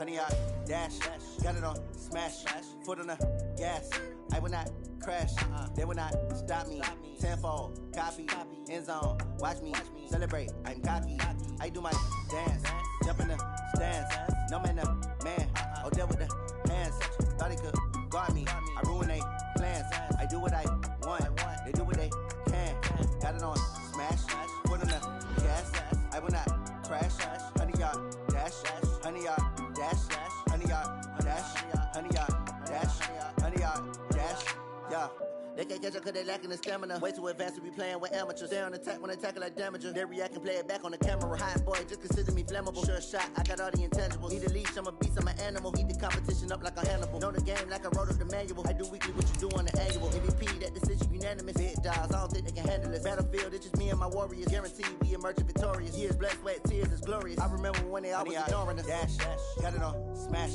100-yard dash. Got it on smash. Foot on the gas. I will not crash. They will not stop me. Tenfold, copy, end zone. Watch me celebrate. I'm cocky. I do my dance. Jump in the stands. No man, man. Oh, there with the hands. Thought he could guard me. I ruin they plans. I do what I want. They do what they can. Got it on smash. Foot on the gas. I will not crash. 100-yard dash. 100-yard dash. 100-yard dash. 100-yard dash. 100-yard dash. Yeah. They can't catch up cause they lacking the stamina. Way too advanced to be playing with amateurs. They on attack when they tackle like damager. They react and play it back on the camera. Hot boy, just consider me flammable. Sure shot, I got all the intangibles. Need a leash, I'm a beast, I'm an animal. Eat the competition up like a Hannibal. Know the game like I wrote up the manual. I do weekly what you do on the annual. MVP, that decision unanimous. Big dogs, I don't think they can handle it. Battlefield, it's just me and my warriors. Guaranteed we emerge victorious. Years, blood, sweat, tears, is glorious. I remember when they always ignoring us. Dash, got it on smash.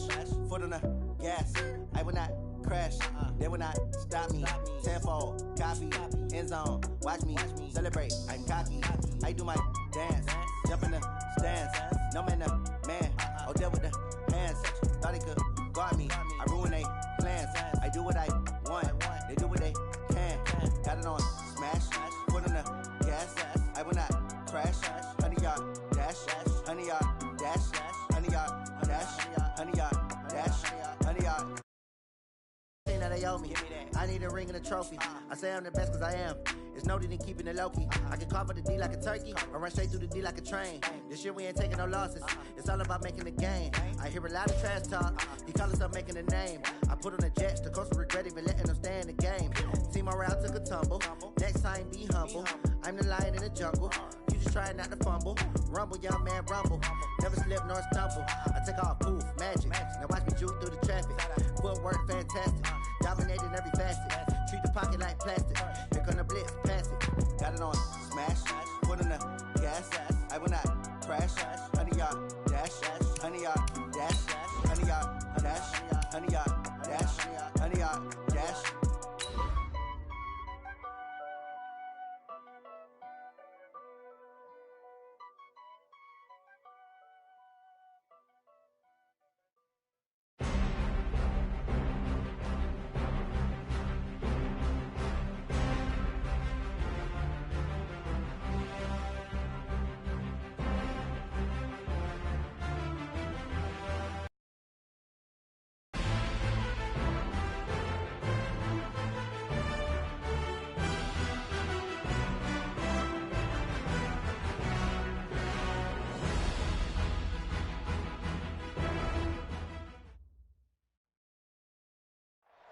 Foot on the gas. I will not crash. They will not stop me. Tenfold, copy, end zone. Watch me celebrate. I'm cocky. I do my dance. Jump in the stands. No man, man. Oh, there with the hands. Thought he could guard me. I ruin they plans. I do what I want. They do what they can. Got it on smash. Foot on the gas. I will not crash. 100-yard dash. 100-yard dash. 100-yard dash. 100-yard dash. 100-yard. That they owe me. I need a ring and a trophy. I say I'm the best cause I am. It's noted in keeping it low-key. I can carve up the D like a turkey or run straight through the D like a train. This year we ain't taking no losses. It's all about making the game. I hear a lot of trash talk. He call himself making a name. I put on the Jets. The coach will regret even letting them stay in the game. Team morale took a tumble. Next time be humble. I'm the lion in the jungle. You just try not to fumble. Rumble, young man, rumble. Never slip nor stumble. I take off, poof, magic. Now watch me juke through the traffic. Footwork fantastic. Dominating every facet. Treat the pocket like plastic. Here come the blitz, pass it. Got it on smash. Foot on the gas. I will not crash. 100-yard dash. 100-yard dash. 100-yard dash. 100-yard dash. 100-yard dash.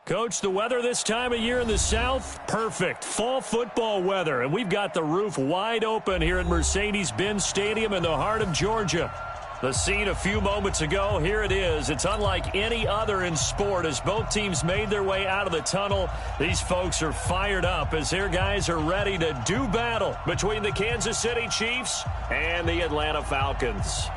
Coach, the weather this time of year in the South, perfect. Fall football weather, and we've got the roof wide open here at Mercedes-Benz Stadium in the heart of Georgia. The scene a few moments ago, here it is. It's unlike any other in sport as both teams made their way out of the tunnel. These folks are fired up as their guys are ready to do battle between the Kansas City Chiefs and the Atlanta Falcons.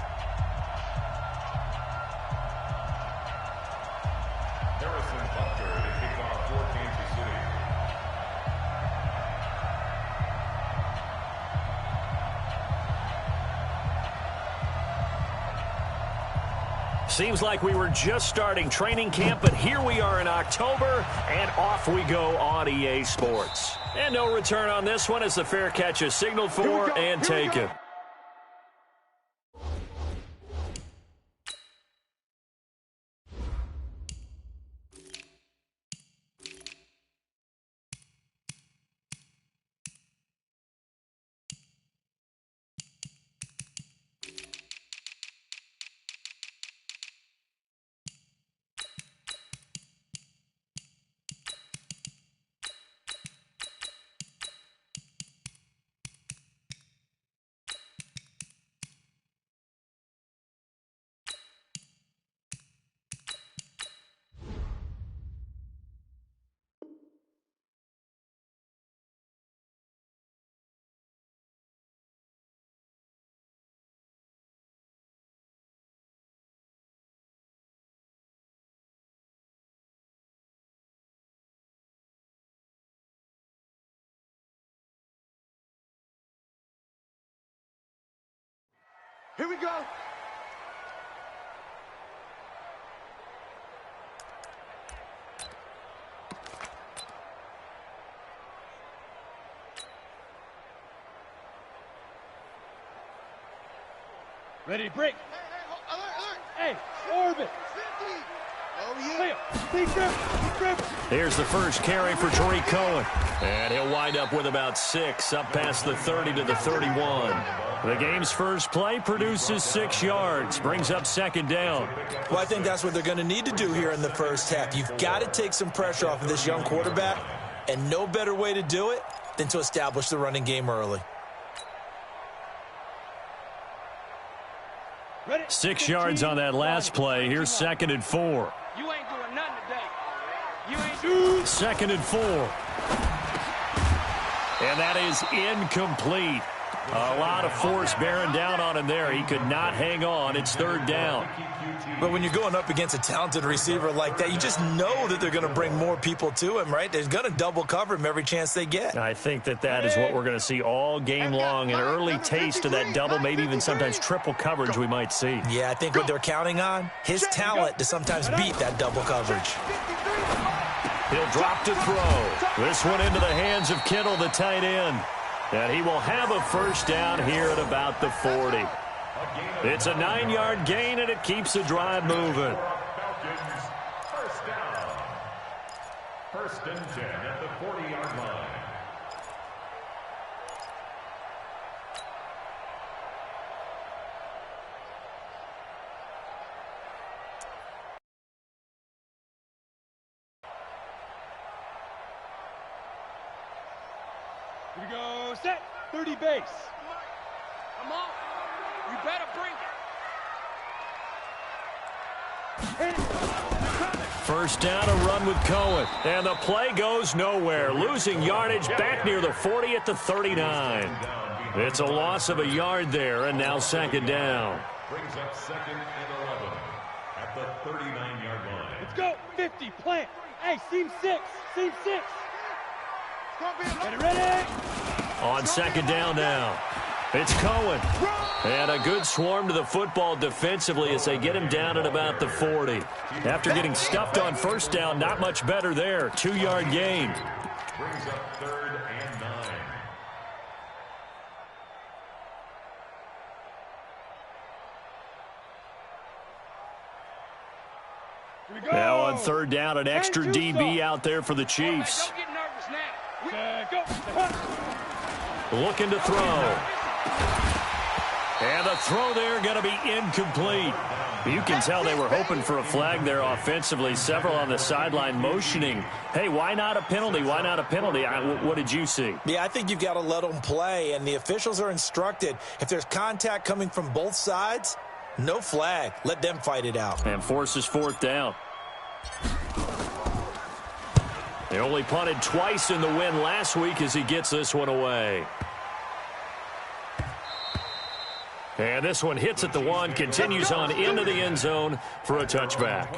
Seems like we were just starting training camp, but here we are in October, and off we go on EA Sports. And no return on this one as the fair catch is signaled for and taken. Here we go. Ready to break. Hey, orbit. Oh, yeah. Here's the first carry for Tariq Cohen. And he'll wind up with about 6, up past the 30 to the 31. The game's first play produces 6 yards, brings up second down. Well, I think that's what they're going to need to do here in the first half. You've got to take some pressure off of this young quarterback, and no better way to do it than to establish the running game early. 6 yards on that last play. Here's 2nd and 4. You ain't doing nothing today. You ain't doing 2nd and 4. And that is incomplete. A lot of force bearing down on him there. He could not hang on. It's 3rd down. But when you're going up against a talented receiver like that, you just know that they're going to bring more people to him, right? They're going to double cover him every chance they get. I think that is what we're going to see all game long. An early taste of that double, maybe even sometimes triple coverage we might see. Yeah, I think what they're counting on, his talent to sometimes beat that double coverage. He'll drop to throw. This one into the hands of Kittle, the tight end. And he will have a first down here at about the 40. It's a 9-yard gain, and it keeps the drive moving. First down. 1st and 10 at the 40-yard line. Here we go, set, 30 base. Come on, you better bring it. First down, a run with Cohen. And the play goes nowhere. Losing yardage back near the 40 at the 39. It's a loss of a yard there, and now 2nd down. Brings up 2nd and 11 at the 39-yard line. Let's go, 50, plant. Hey, seam 6, seam 6. Ready? On 2nd down now. It's Cohen. And a good swarm to the football defensively as they get him down at about the 40. After getting stuffed on 1st down, not much better there. 2-yard gain. Brings up 3rd and 9. Here we go. Now on 3rd down, an extra DB out there for the Chiefs. Don't get nervous now. Go. Looking to throw. And the throw there going to be incomplete. You can tell they were hoping for a flag there offensively. Several on the sideline motioning. Hey, why not a penalty? Why not a penalty? What did you see? Yeah, I think you've got to let them play, and the officials are instructed. If there's contact coming from both sides, no flag. Let them fight it out. And forces 4th down. They only punted twice in the win last week as he gets this one away. And this one hits at the 1, continues on into the end zone for a touchback.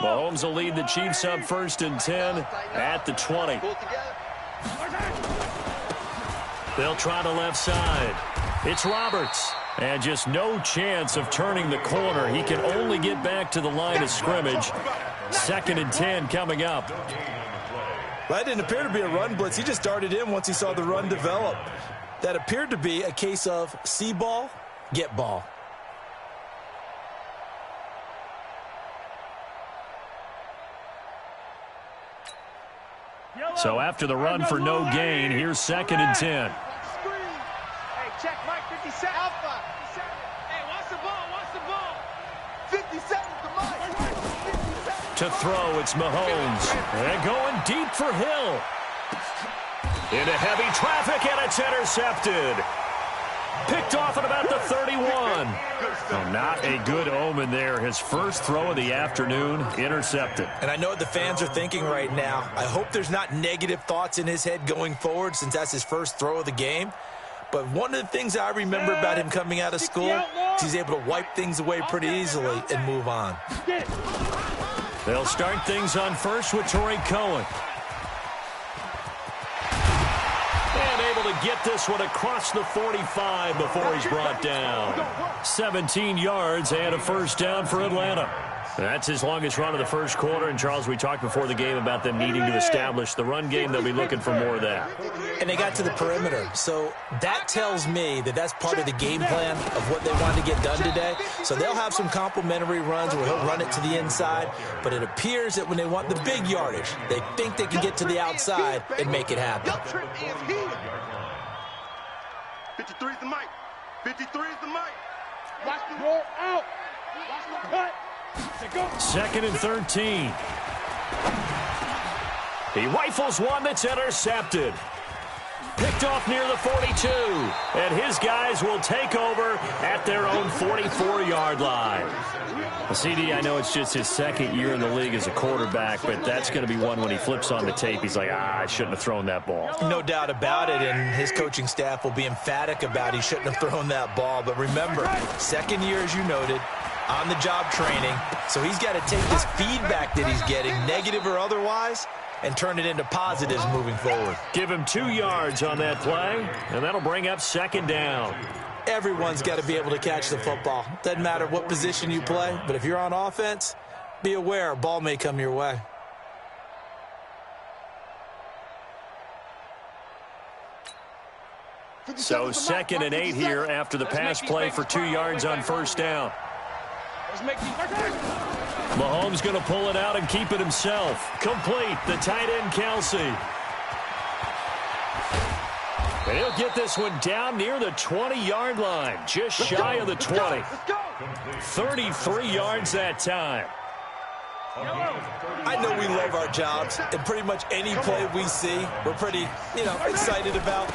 Mahomes will lead the Chiefs up 1st and 10 at the 20. They'll try the left side. It's Roberts. And just no chance of turning the corner. He can only get back to the line of scrimmage. 2nd and 10 coming up. Well, that didn't appear to be a run blitz. He just darted in once he saw the run develop. That appeared to be a case of see ball, get ball. So after the run for no gain, here's 2nd and 10. Hey, check Mike 57. Alpha. Hey, watch the ball. Watch the ball. 57 to Mike. To throw, it's Mahomes. And going deep for Hill. Into heavy traffic, and it's intercepted. Picked off at about the 31. Oh, not a good omen there. His first throw of the afternoon, intercepted. And I know what the fans are thinking right now. I hope there's not negative thoughts in his head going forward since that's his first throw of the game. But one of the things I remember about him coming out of school is he's able to wipe things away pretty easily and move on. They'll start things on first with Tariq Cohen. And able able to get this one across the 45 before he's brought down. 17 yards and a first down for Atlanta. That's his longest run of the first quarter. And, Charles, we talked before the game about them needing to establish the run game. They'll be looking for more of that. And they got to the perimeter. So that tells me that that's part of the game plan of what they want to get done today. So they'll have some complementary runs where he'll run it to the inside. But it appears that when they want the big yardage, they think they can get to the outside and make it happen. 53 is the mic. 53 is the mic. Watch the roll out. Watch the cut. 2nd and 13. He rifles one that's intercepted. Picked off near the 42. And his guys will take over at their own 44-yard line. CD, I know it's just his second year in the league as a quarterback, but that's going to be one when he flips on the tape. He's like, I shouldn't have thrown that ball. No doubt about it, and his coaching staff will be emphatic about he shouldn't have thrown that ball. But remember, second year, as you noted, on-the-job training. So he's got to take this feedback that he's getting, negative or otherwise, and turn it into positives moving forward. Give him 2 yards on that play, and that'll bring up 2nd down. Everyone's got to be able to catch the football. Doesn't matter what position you play, but if you're on offense, be aware a ball may come your way. So 2nd and 8 here after the pass play for 2 yards on first down. Mahomes going to pull it out and keep it himself. Complete, the tight end Kelsey. And he'll get this one down near the 20-yard line, just shy of the 20. 33 yards that time. I know we love our jobs, and pretty much any play we see, we're pretty, excited about.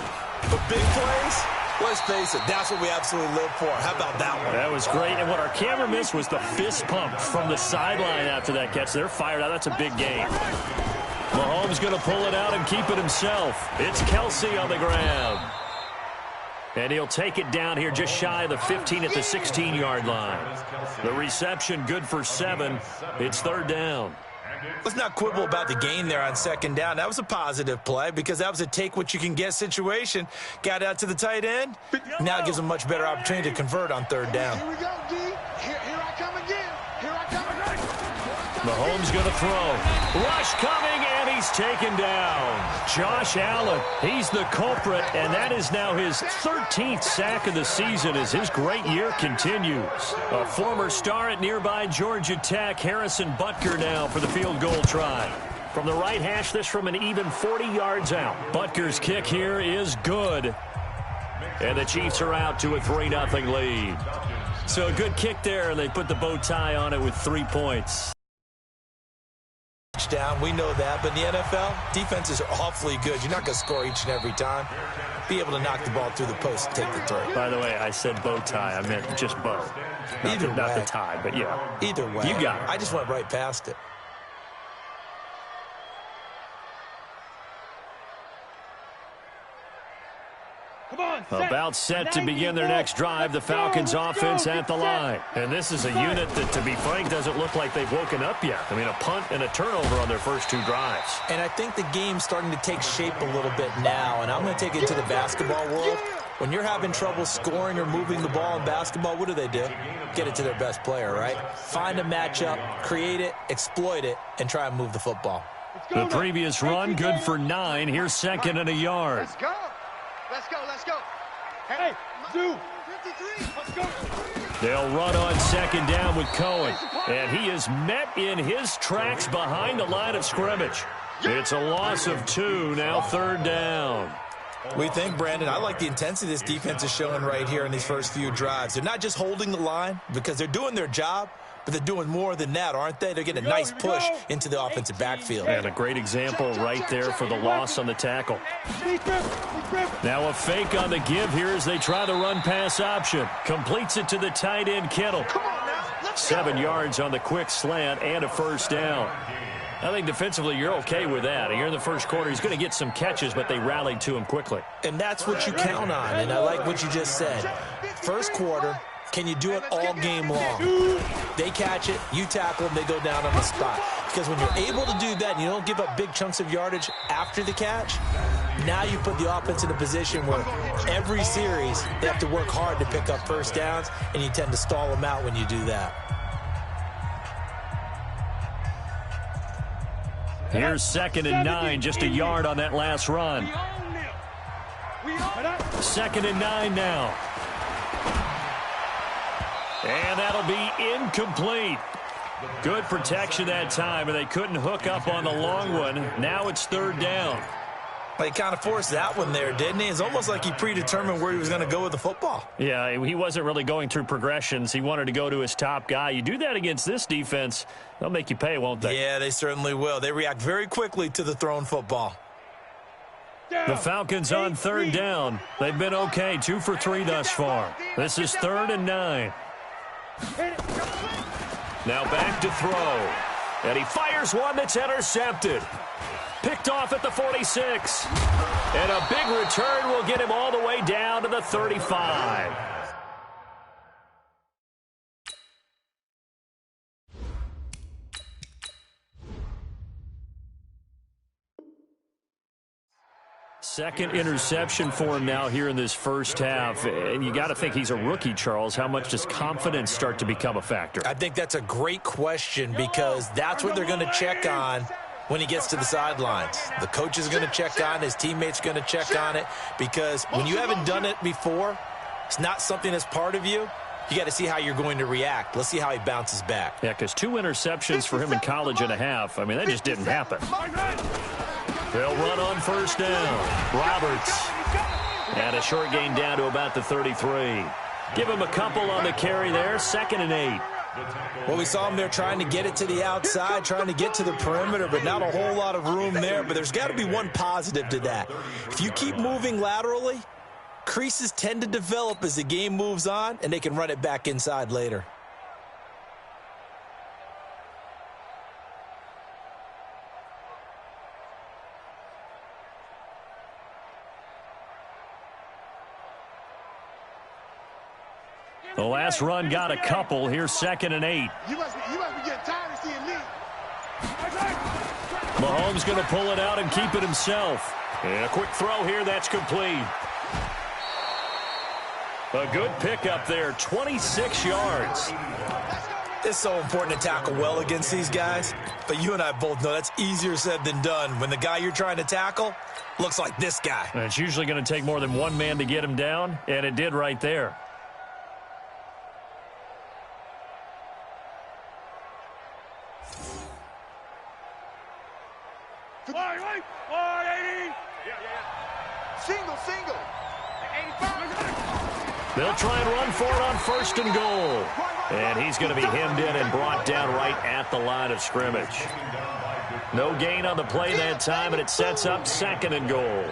But big plays, let's face it, that's what we absolutely live for. How about that one? That was great. And what our camera missed was the fist pump from the sideline after that catch. They're fired out. That's a big game. Mahomes going to pull it out and keep it himself. It's Kelsey on the ground. And he'll take it down here just shy of the 15 at the 16-yard line. The reception good for 7. It's 3rd down. Let's not quibble about the gain there on 2nd down. That was a positive play because that was a take-what-you-can-get situation. Got out to the tight end. Now it gives them a much better opportunity to convert on 3rd down. Here we go, D. Here I come again. Here I come again. Mahomes going to throw. Rush coming, and he's taken down. Josh Allen, he's the culprit, and that is now his 13th sack of the season as his great year continues. A former star at nearby Georgia Tech, Harrison Butker now for the field goal try. From the right hash, this from an even 40 yards out. Butker's kick here is good. And the Chiefs are out to a 3-0 lead. So a good kick there, and they put the bow tie on it with 3 points. Down, we know that, but in the NFL, defenses are awfully good. You're not going to score each and every time. Be able to knock the ball through the post and take the throw. By the way, I said bow tie. I meant just bow. Not the tie, but yeah. Either way. You got it. I just went right past it. About set to begin their next drive. The Falcons offense at the line. And this is a unit that, to be frank, doesn't look like they've woken up yet. I mean, a punt and a turnover on their first 2 drives. And I think the game's starting to take shape a little bit now. And I'm going to take it to the basketball world. When you're having trouble scoring or moving the ball in basketball, what do? Get it to their best player, right? Find a matchup, create it, exploit it, and try and move the football. The previous run, good for 9. Here's 2nd and a yard. Let's go. Let's go. Let's go. Hey, do. 53. Let's go. They'll run on 2nd down with Cohen. And he is met in his tracks behind the line of scrimmage. It's a loss of 2, now 3rd down. We think, Brandon, I like the intensity this defense is showing right here in these first few drives. They're not just holding the line because they're doing their job, but they're doing more than that, aren't they? They're getting a nice push into the offensive backfield. And a great example right there for the loss on the tackle. Now a fake on the give here as they try the run-pass option. Completes it to the tight end, Kittle. 7 yards on the quick slant and a first down. I think defensively you're okay with that. Here in the first quarter, he's going to get some catches, but they rallied to him quickly. And that's what you count on, and I like what you just said. First quarter, can you do it all game long? They catch it, you tackle them, they go down on the spot. Because when you're able to do that and you don't give up big chunks of yardage after the catch, Now you put the offense in a position where every series they have to work hard to pick up first downs, and you tend to stall them out when you do that. Here's 2nd and 9, just a yard on that last run. 2nd and 9 now. And that'll be incomplete. Good protection that time, and they couldn't hook up on the long one. Now it's 3rd down. He kind of forced that one there, didn't he? It's almost like he predetermined where he was going to go with the football. Yeah, he wasn't really going through progressions. He wanted to go to his top guy. You do that against this defense, they'll make you pay, won't they? Yeah, they certainly will. They react very quickly to the thrown football. The Falcons on 3rd down. They've been okay, 2 for 3 thus far. This is 3rd and 9. Now back to throw. And he fires one that's intercepted. Picked off at the 46. And a big return will get him all the way down to the 35. Second interception for him now here in this first half. And you got to think he's a rookie, Charles. How much does confidence start to become a factor? I think that's a great question because that's what they're going to check on when he gets to the sidelines. The coach is going to check on it. His teammates are going to check on it because when you haven't done it before, it's not something that's part of you. You got to see how you're going to react. Let's see how he bounces back. Yeah, because 2 interceptions for him in college and a half. I mean, that just didn't happen. They'll run on 1st down. Roberts. And a short gain down to about the 33. Give him a couple on the carry there. 2nd and 8. Well, we saw him there trying to get it to the outside, trying to get to the perimeter, but not a whole lot of room there. But there's got to be one positive to that. If you keep moving laterally, creases tend to develop as the game moves on, and they can run it back inside later. The last run got a couple. Here's 2nd and 8. You must be getting tired of seeing me. Mahomes going to pull it out and keep it himself. And a quick throw here. That's complete. A good pickup there. 26 yards. It's so important to tackle well against these guys. But you and I both know that's easier said than done when the guy you're trying to tackle looks like this guy. And it's usually going to take more than one man to get him down, and it did right there. Single. They'll try and run for it on 1st and goal. And he's going to be hemmed in and brought down right at the line of scrimmage. No gain on the play that time, and it sets up 2nd and goal.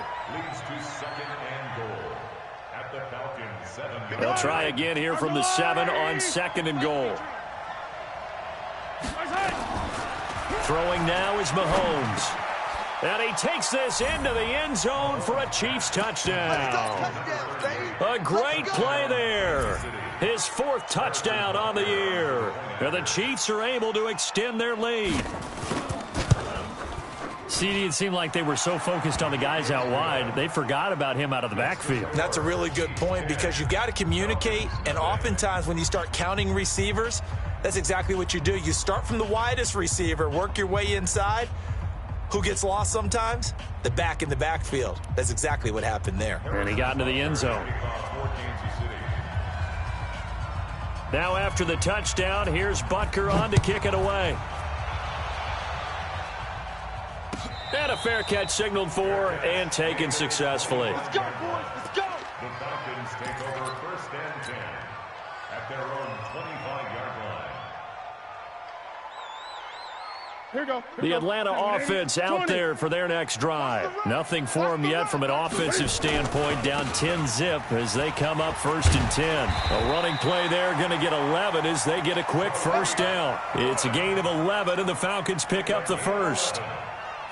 They'll try again here from the 7 on 2nd and goal. Throwing now is Mahomes. And he takes this into the end zone for a Chiefs touchdown. A great play there. His 4th touchdown on the year. And the Chiefs are able to extend their lead. CD, it seemed like they were so focused on the guys out wide, they forgot about him out of the backfield. That's a really good point because you've got to communicate, and oftentimes when you start counting receivers, that's exactly what you do. You start from the widest receiver, work your way inside. Who gets lost sometimes? The back in the backfield. That's exactly what happened there. And he got into the end zone. Now after the touchdown, here's Butker on to kick it away. And a fair catch signaled for and taken successfully. Let's go, boys. Let's go. The Falcons take over 1st and 10 at their own 25-yard line. The Atlanta offense out there for their next drive. Nothing for them yet from an offensive standpoint. Down 10-zip as they come up 1st and 10. A running play there, going to get 11 as they get a quick 1st down. It's a gain of 11, and the Falcons pick up the 1st.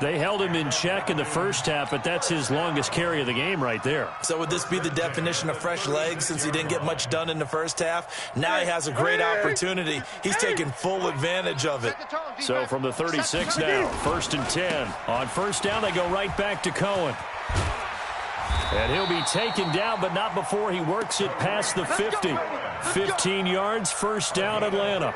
They held him in check in the first half, but that's his longest carry of the game right there. So would this be the definition of fresh legs since he didn't get much done in the first half? Now he has a great opportunity. He's taking full advantage of it. So from the 36 now, 1st and 10. On 1st down, they go right back to Cohen. And he'll be taken down, but not before he works it past the 50. 15 yards, first down, Atlanta.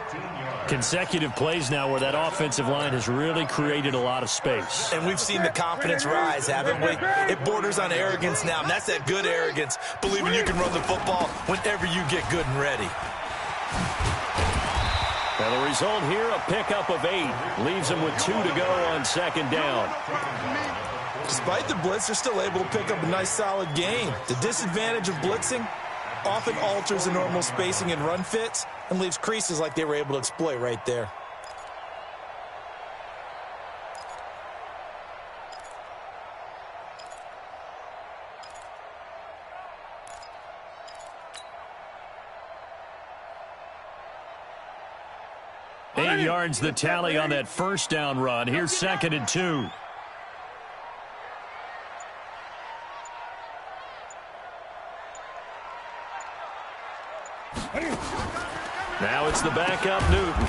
Consecutive plays now where that offensive line has really created a lot of space. And we've seen the confidence rise, haven't we? It borders on arrogance now, and that's that good arrogance, believing you can run the football whenever you get good and ready. And the result here, a pickup of 8. Leaves him with 2 to go on second down. Despite the blitz, they're still able to pick up a nice, solid gain. The disadvantage of blitzing often alters the normal spacing and run fits and leaves creases like they were able to exploit right there. Eight yards the tally on that first down run. Here's 2nd and 2. Now it's the backup, Newton.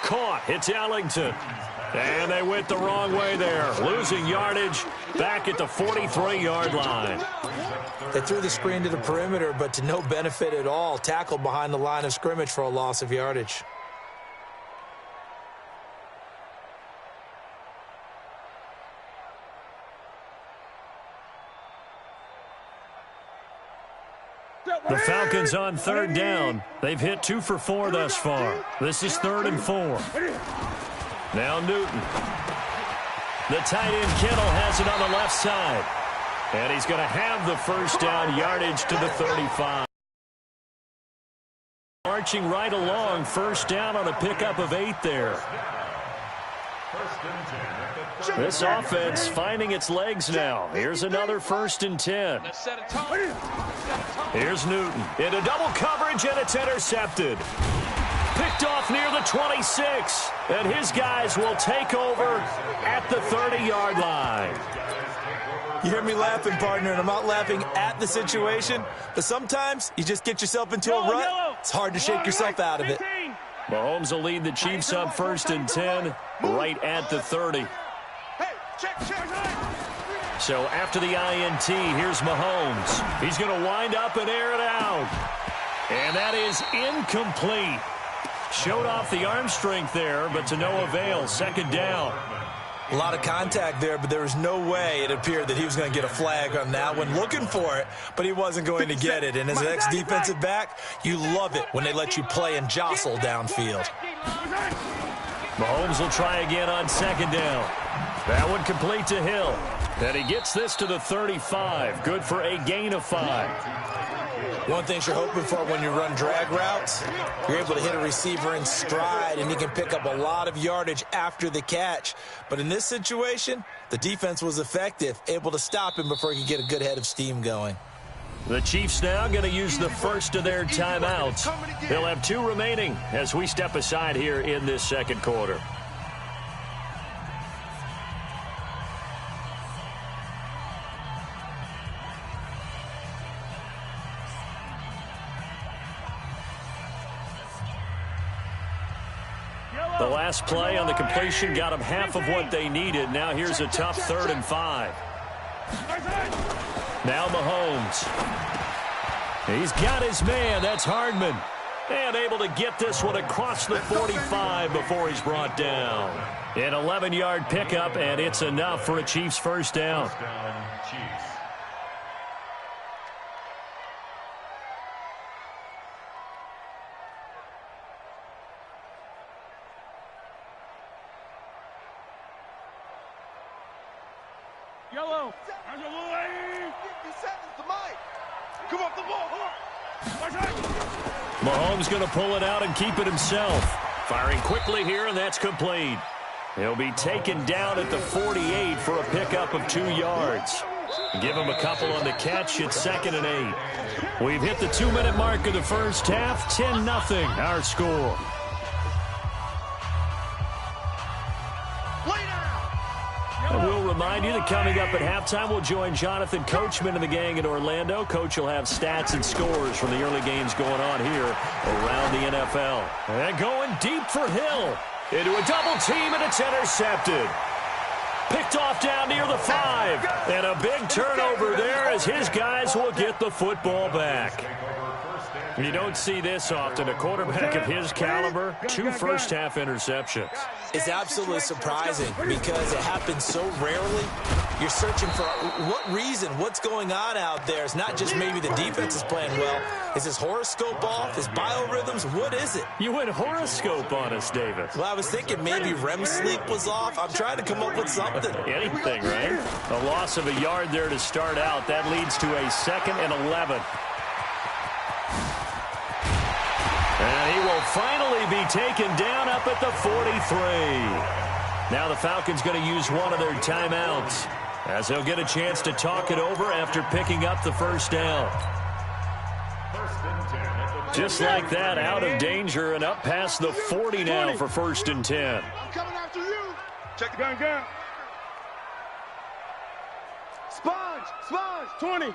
Caught. It's Ellington. And they went the wrong way there. Losing yardage back at the 43-yard line. They threw the screen to the perimeter, but to no benefit at all. Tackled behind the line of scrimmage for a loss of yardage. The Falcons on third down. They've hit 2 for 4 thus far. This is 3rd and 4. Now Newton. The tight end Kittle has it on the left side. And he's going to have the first down, yardage to the 35. Marching right along, first down on a pickup of 8 there. This offense finding its legs now. Here's another 1st and 10. Here's Newton into double coverage, and it's intercepted. Picked off near the 26, and his guys will take over at the 30-yard line. You hear me laughing, partner, and I'm not laughing at the situation, but sometimes you just get yourself into a rut. It's hard to shake yourself out of it. Mahomes will lead the Chiefs on 1st and 10, right at the 30. So after the INT, here's Mahomes. He's going to wind up and air it out. And that is incomplete. Showed off the arm strength there, but to no avail. 2nd down. A lot of contact there, but there was no way it appeared that he was going to get a flag on that one. Looking for it, but he wasn't going to get it. And as an ex-defensive back, you love it when they let you play and jostle downfield. Mahomes will try again on 2nd down. That one complete to Hill. And he gets this to the 35. Good for a gain of 5. One thing you're hoping for when you run drag routes, you're able to hit a receiver in stride, and he can pick up a lot of yardage after the catch. But in this situation, the defense was effective, able to stop him before he could get a good head of steam going. The Chiefs now going to use the first of their timeouts. They'll have 2 remaining as we step aside here in this 2nd quarter. The last play on the completion got them half of what they needed. Now here's a tough 3rd and 5. Now Mahomes. He's got his man. That's Hardman. And able to get this one across the 45 before he's brought down. An 11-yard pickup, and it's enough for a Chiefs first down. Yellow. 50 seconds to Mike. Come up the ball. Mahomes going to pull it out and keep it himself. Firing quickly here, and that's complete. He'll be taken down at the 48 for a pickup of 2 yards. Give him a couple on the catch. It's 2nd and 8. We've hit the 2-minute mark of the first half. 10-0 our score. And we'll remind you that coming up at halftime, we'll join Jonathan Coachman and the gang in Orlando. Coach will have stats and scores from the early games going on here around the NFL. And going deep for Hill. Into a double team, and it's intercepted. Picked off down near the 5. And a big turnover there as his guys will get the football back. You don't see this often. A quarterback of his caliber, 2 first-half interceptions. It's absolutely surprising because it happens so rarely. You're searching for what reason, what's going on out there. It's not just maybe the defense is playing well. Is his horoscope off? His biorhythms? What is it? You went horoscope on us, David. Well, I was thinking maybe REM sleep was off. I'm trying to come up with something. Anything, right? A loss of a yard there to start out. That leads to a 2nd and 11. And he will finally be taken down up at the 43. Now the Falcons going to use one of their timeouts as they'll get a chance to talk it over after picking up the first down. Just like that, out of danger and up past the 40 now for 1st and 10. I'm coming after you. Check the gun. Sponge. 20. No.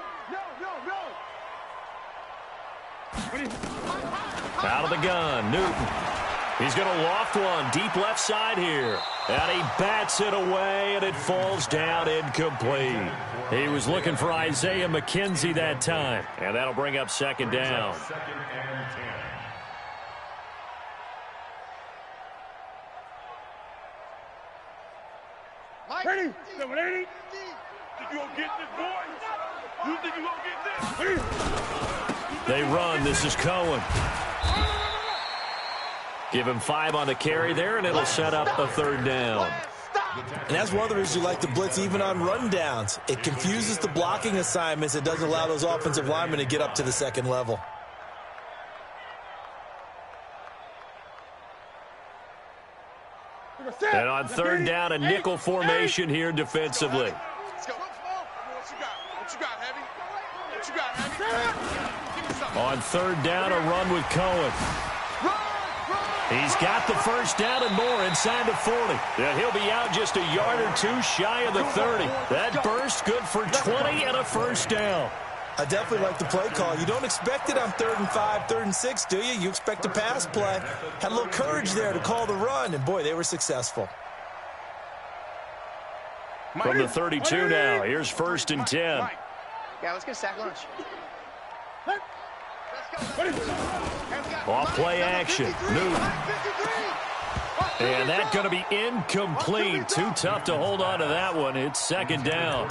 Out of the gun, Newton. He's going to loft one deep left side here. And he bats it away, and it falls down incomplete. He was looking for Isaiah McKenzie that time. And that'll bring up 2nd down. Ready? 780. Think you gonna get this, boy? You think you gonna get this? They run. This is Cohen. Give him 5 on the carry there, and it'll set up a 3rd down. And that's one of the reasons you like to blitz even on rundowns. It confuses the blocking assignments. It doesn't allow those offensive linemen to get up to the 2nd level. And on 3rd down, a nickel formation here defensively. Let's go. What you got, Heavy? On 3rd down, a run with Cohen. He's got the first down and more inside the 40. Yeah, he'll be out just a yard or 2 shy of the 30. That burst good for 20 and a first down. I definitely like the play call. You don't expect it on 3rd and 5, 3rd and 6, do you? You expect a pass play. Had a little courage there to call the run, and boy, they were successful. From the 32 now, here's 1st and 10. Yeah, let's get sack lunch. Off play action, Newton. And that's going to be incomplete. Too tough to hold on to that one. It's 2nd down.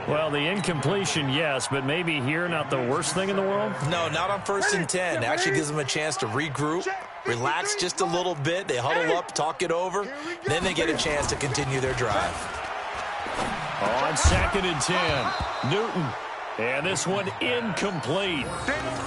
Well, the incompletion, yes, but maybe here not the worst thing in the world? No, not on 1st and 10. It actually gives them a chance to regroup, relax just a little bit. They huddle up, talk it over, then they get a chance to continue their drive. On 2nd and 10, Newton. And this one incomplete.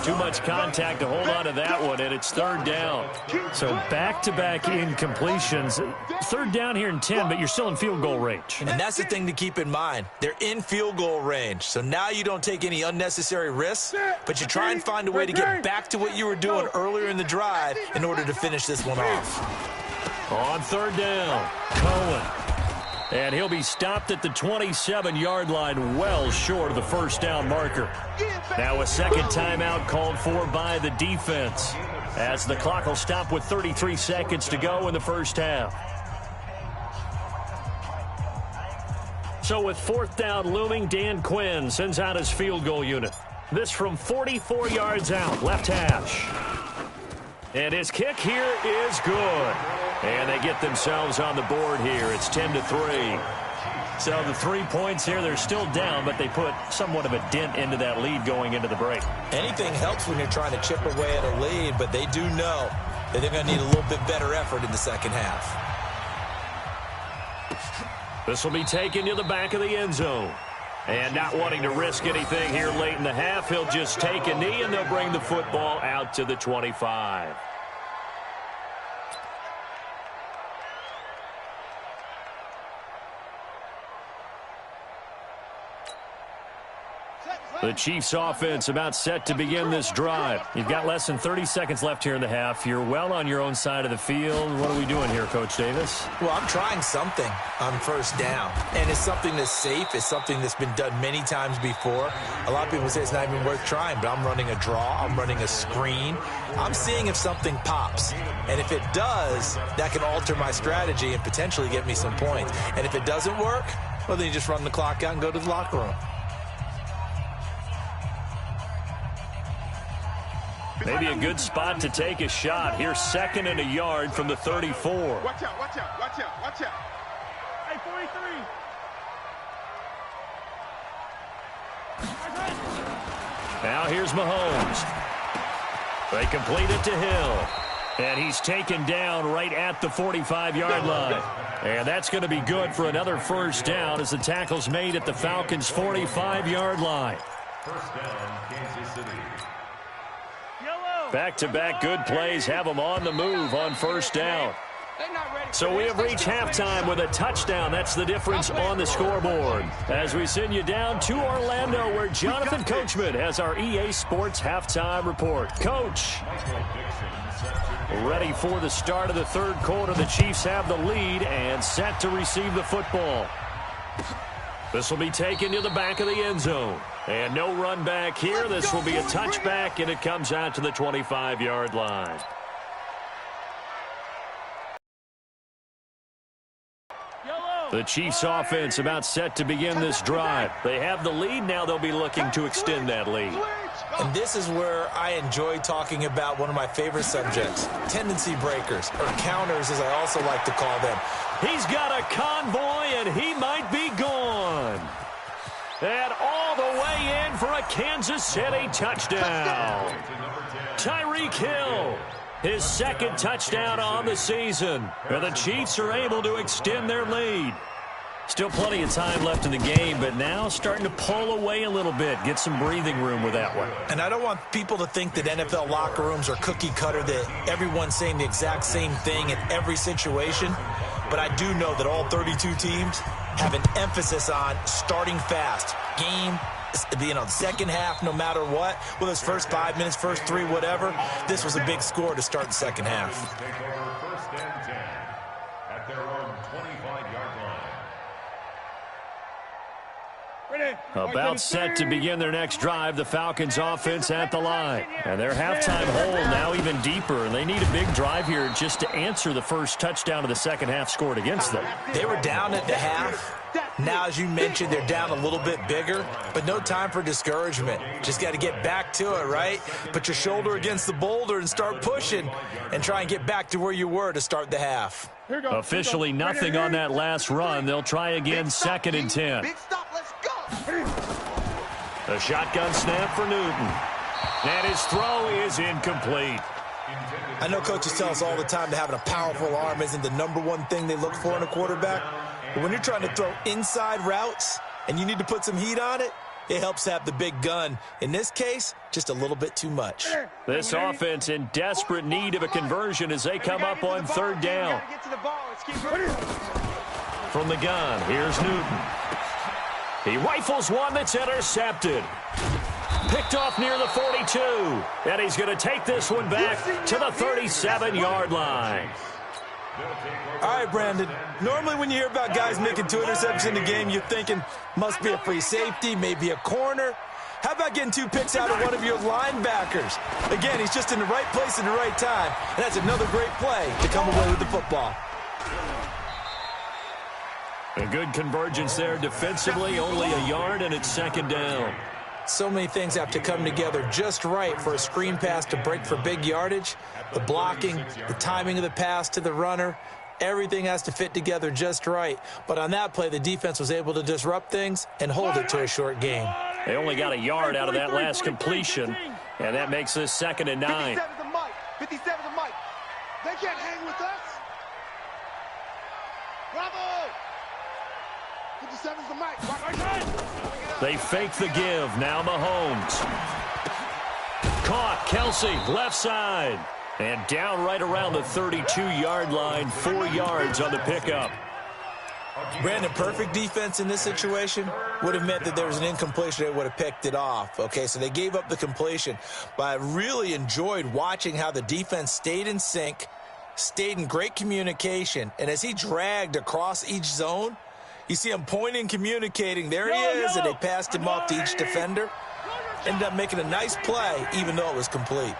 Too much contact to hold on to that one, and it's 3rd down. So back-to-back incompletions. 3rd down here in 10, but you're still in field goal range. And that's the thing to keep in mind. They're in field goal range. So now you don't take any unnecessary risks, but you try and find a way to get back to what you were doing earlier in the drive in order to finish this one off. On 3rd down, Cohen. And he'll be stopped at the 27-yard line, well short of the first down marker. Now a 2nd timeout called for by the defense, as the clock will stop with 33 seconds to go in the first half. So with 4th down looming, Dan Quinn sends out his field goal unit. This from 44 yards out, left hash. And his kick here is good. And they get themselves on the board here. It's 10-3. So the 3 points here, they're still down, but they put somewhat of a dent into that lead going into the break. Anything helps when you're trying to chip away at a lead, but they do know that they're going to need a little bit better effort in the 2nd half. This will be taken to the back of the end zone. And not wanting to risk anything here late in the half, he'll just take a knee, and they'll bring the football out to the 25. The Chiefs offense about set to begin this drive. You've got less than 30 seconds left here in the half. You're well on your own side of the field. What are we doing here, Coach Davis? Well, I'm trying something on first down, and it's something that's safe. It's something that's been done many times before. A lot of people say it's not even worth trying, but I'm running a draw. I'm running a screen. I'm seeing if something pops, and if it does, that can alter my strategy and potentially get me some points. And if it doesn't work, well, then you just run the clock out and go to the locker room. Maybe a good spot to take a shot. Here's 2nd and a yard from the 34. Watch out, watch out, watch out, watch out. Hey, 43. Now here's Mahomes. They complete it to Hill. And he's taken down right at the 45-yard line. And that's going to be good for another first down as the tackle's made at the Falcons' 45-yard line. First down, Kansas City. Back-to-back good plays have them on the move on first down. So we have reached halftime with a touchdown. That's the difference on the scoreboard. As we send you down to Orlando, where Jonathan Coachman has our EA Sports halftime report. Coach, ready for the start of the third quarter. The Chiefs have the lead and set to receive the football. This will be taken to the back of the end zone. And no run back here. This will be a touchback, and it comes out to the 25-yard line. The Chiefs offense about set to begin this drive. They have the lead. Now they'll be looking to extend that lead. And this is where I enjoy talking about one of my favorite subjects, tendency breakers, or counters as I also like to call them. He's got a convoy, and he might be gone. And all the way in for a Kansas City touchdown. Tyreek Hill, his 2nd touchdown on the season. And the Chiefs are able to extend their lead. Still plenty of time left in the game, but now starting to pull away a little bit. Get some breathing room with that one. And I don't want people to think that NFL locker rooms are cookie cutter, that everyone's saying the exact same thing in every situation. But I do know that all 32 teams have an emphasis on starting fast. Game, the second half, no matter what. Whether it's first 5 minutes, first 3, whatever. This was a big score to start the second half. Take over 1st and 10 at their own 25-yard line. About set to begin their next drive, the Falcons offense at the line. And their halftime hole now even deeper. And they need a big drive here just to answer the first touchdown of the second half scored against them. They were down at the half. Now, as you mentioned, they're down a little bit bigger, but no time for discouragement. Just got to get back to it, right? Put your shoulder against the boulder and start pushing and try and get back to where you were to start the half. Officially nothing on that last run. They'll try again, 2nd and 10. Big stop, let's go. A shotgun snap for Newton. And his throw is incomplete. I know coaches tell us all the time that having a powerful arm isn't the number one thing they look for in a quarterback. But when you're trying to throw inside routes and you need to put some heat on it, it helps have the big gun. In this case, just a little bit too much. This offense in desperate need of a conversion as they come up on 3rd down. From the gun, here's Newton. He rifles one that's intercepted. Picked off near the 42. And he's going to take this one back to the 37-yard line. All right, Brandon. Normally when you hear about guys making 2 interceptions in the game, you're thinking must be a free safety, maybe a corner. How about getting 2 picks out of one of your linebackers? Again, he's just in the right place at the right time. And that's another great play to come away with the football. A good convergence there defensively, only a yard, and it's 2nd down. So many things have to come together just right for a screen pass to break for big yardage. The blocking, the timing of the pass to the runner, everything has to fit together just right. But on that play, the defense was able to disrupt things and hold it to a short game. They only got a yard out of that last completion, and that makes this 2nd and 9. 57's the mic. 57's the mic. They can't hang with us. Bravo. 57's the mic. They fake the give. Now Mahomes. Caught. Kelsey, left side. And down right around the 32-yard line. 4 yards on the pickup. Brandon, perfect defense in this situation would have meant that there was an incompletion. They would have picked it off. Okay, so they gave up the completion. But I really enjoyed watching how the defense stayed in sync, stayed in great communication. And as he dragged across each zone, you see him pointing, communicating. There he is, and they passed him off to each defender. Ended up making a nice play, even though it was complete.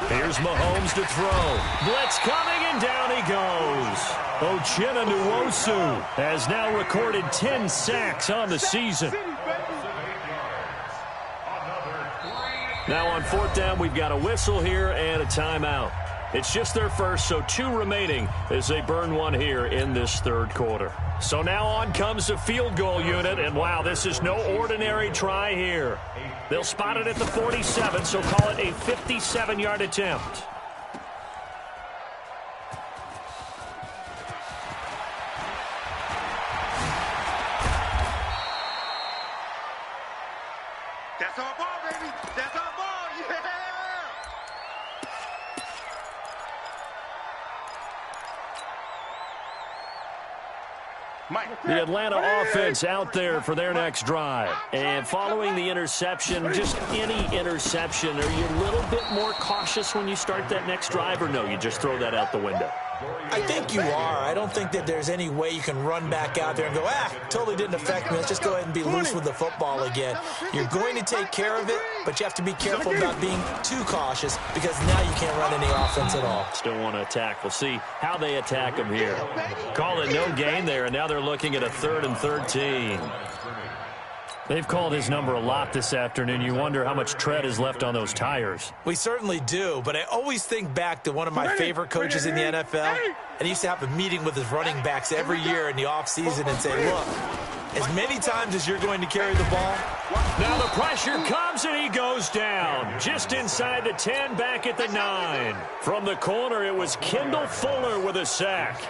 Here's Mahomes to throw. Blitz coming, and down he goes. MtnDewMe has now recorded 10 sacks on the season. Now on 4th down, we've got a whistle here and a timeout. It's just their first, so 2 remaining as they burn one here in this 3rd quarter. So now on comes the field goal unit, and wow, this is no ordinary try here. They'll spot it at the 47, so call it a 57-yard attempt. That's our ball, baby. That's our ball. Yeah. The Atlanta offense out there for their next drive. And following the interception, just any interception, are you a little bit more cautious when you start that next drive, or no, you just throw that out the window? I think you are. I don't think that there's any way you can run back out there and go, totally didn't affect me. Let's just go ahead and be loose with the football again. You're going to take care of it, but you have to be careful about being too cautious because now you can't run any offense at all. Still want to attack. We'll see how they attack them here. Call it no gain there, and now they're looking at a 3rd and 13. They've called his number a lot this afternoon. You wonder how much tread is left on those tires. We certainly do, but I always think back to one of my favorite coaches in the NFL, and he used to have a meeting with his running backs every year in the offseason and say, look, as many times as you're going to carry the ball. Now the pressure comes, and he goes down. Just inside the 10, back at the 9. From the corner, it was Kendall Fuller with a sack.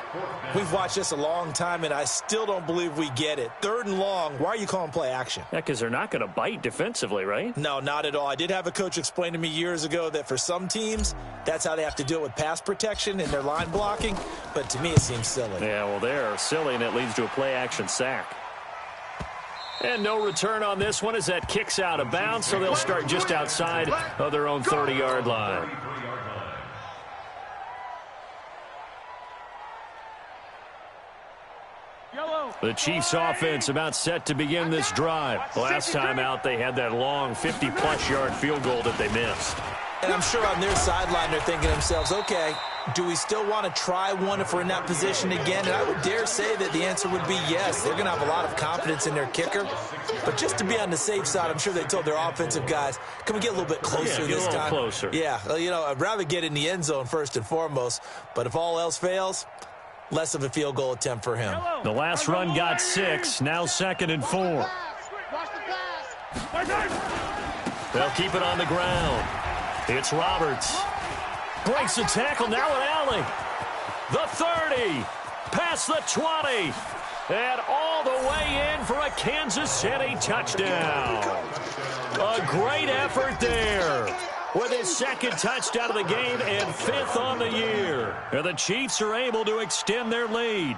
We've watched this a long time, and I still don't believe we get it. 3rd and long, why are you calling play action? Yeah, because they're not going to bite defensively, right? No, not at all. I did have a coach explain to me years ago that for some teams, that's how they have to deal with pass protection and their line blocking. But to me, it seems silly. Yeah, well, they're silly, and it leads to a play action sack. And no return on this one as that kicks out of bounds, so they'll start just outside of their own 30-yard line. The Chiefs offense about set to begin this drive. Last time out, they had that long 50-plus yard field goal that they missed. And I'm sure on their sideline they're thinking to themselves, okay, do we still want to try one if we're in that position again? And I would dare say that the answer would be yes. They're going to have a lot of confidence in their kicker. But just to be on the safe side, I'm sure they told their offensive guys, can we get a little bit closer this time? A little closer. Yeah, well, you know, I'd rather get in the end zone first and foremost. But if all else fails, less of a field goal attempt for him. The last run got 6, now 2nd and 4. They'll keep it on the ground. It's Roberts. Breaks the tackle, now an alley. The 30, past the 20, and all the way in for a Kansas City touchdown. A great effort there with his 2nd touchdown of the game and 5th on the year. And the Chiefs are able to extend their lead.